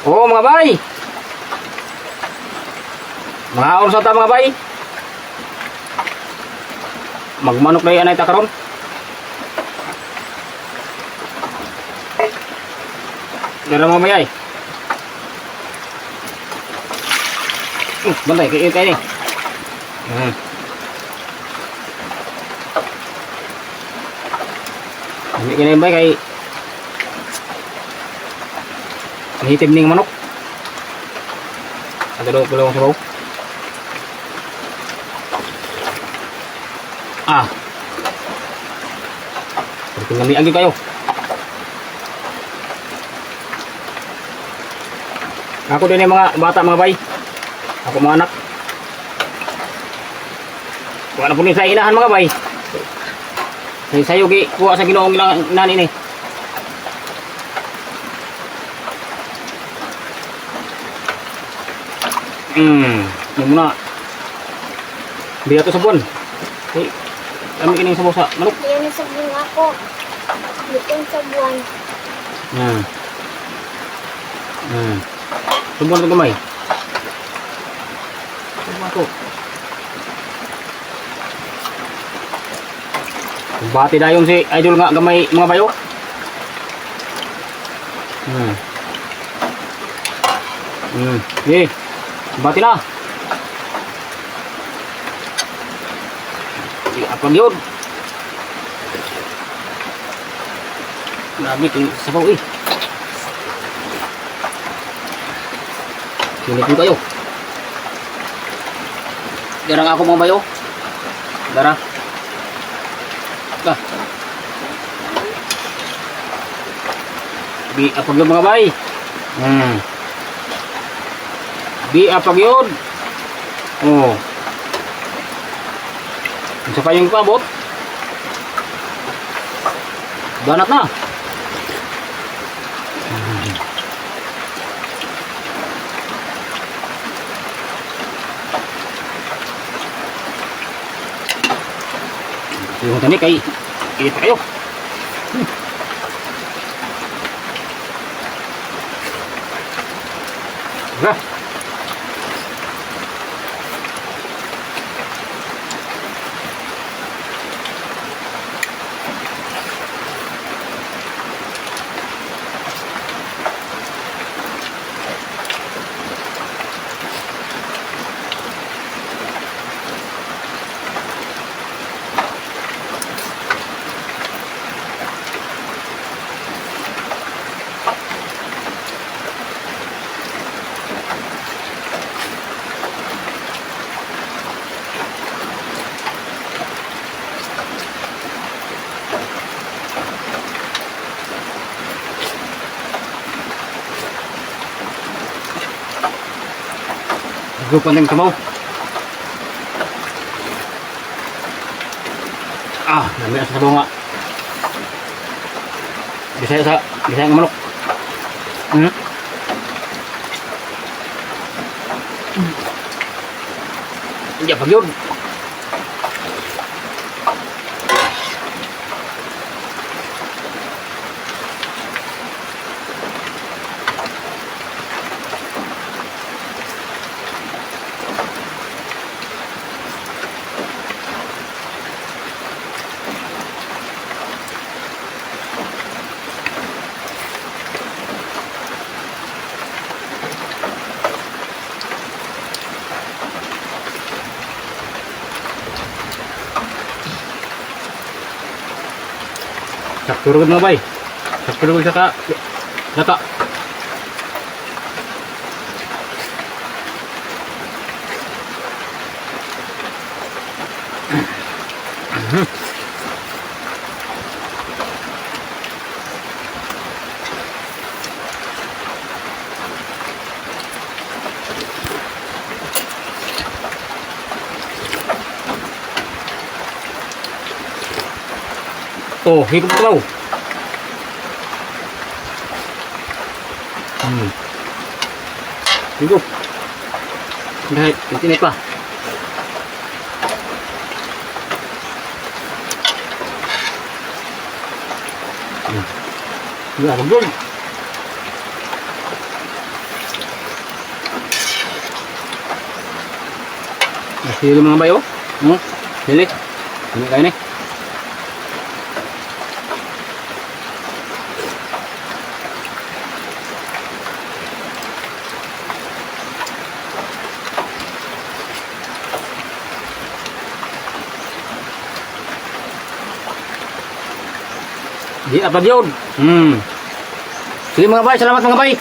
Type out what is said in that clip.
Oo mga bay. Mga oras ta mga bay. Magmanok na yan ay takaron. Dara mo mayay. Bantay kayo ni. Hindi ka na ba kay nahitim ning manok. Agad ko lang sa baw. Tingnan ni agi kayo. Ako din yung mga bata mga bay. Ako mga anak. Wala po sa inahan mga bay. Sayo kuha sa ginoong inahan ini. Yung muna. Biya to sa buwan. Okay. Kami kining sabaw sa manok. Yan sa buwan ako. Lutong sa buwan. Subuan ito gamay. Subuan ito. Bati dayon si idol nga gamay mga bayo. Bati na. Apa yun? Grabe kung sabaw eh. Sinip nyo kayo. Darang ako mga bayo. Dara. Bi apag yun mga bay. Bi apag yun. Isa pa yung pabot. Banat na. Yung tani kay kita kayo. Gupan ng kamaw. Namaya sa sabaw nga. Bisaya ng manok. Hindi pag yun. Sakturugod mga bay. Sakturugod sa lata. Higop ko daw. Higop. Dahil, tinit pa. Higop. Sili mga bayo. Sili. Sili kayo ni. Di apa dia? Sige mga bay, salamat mga bay.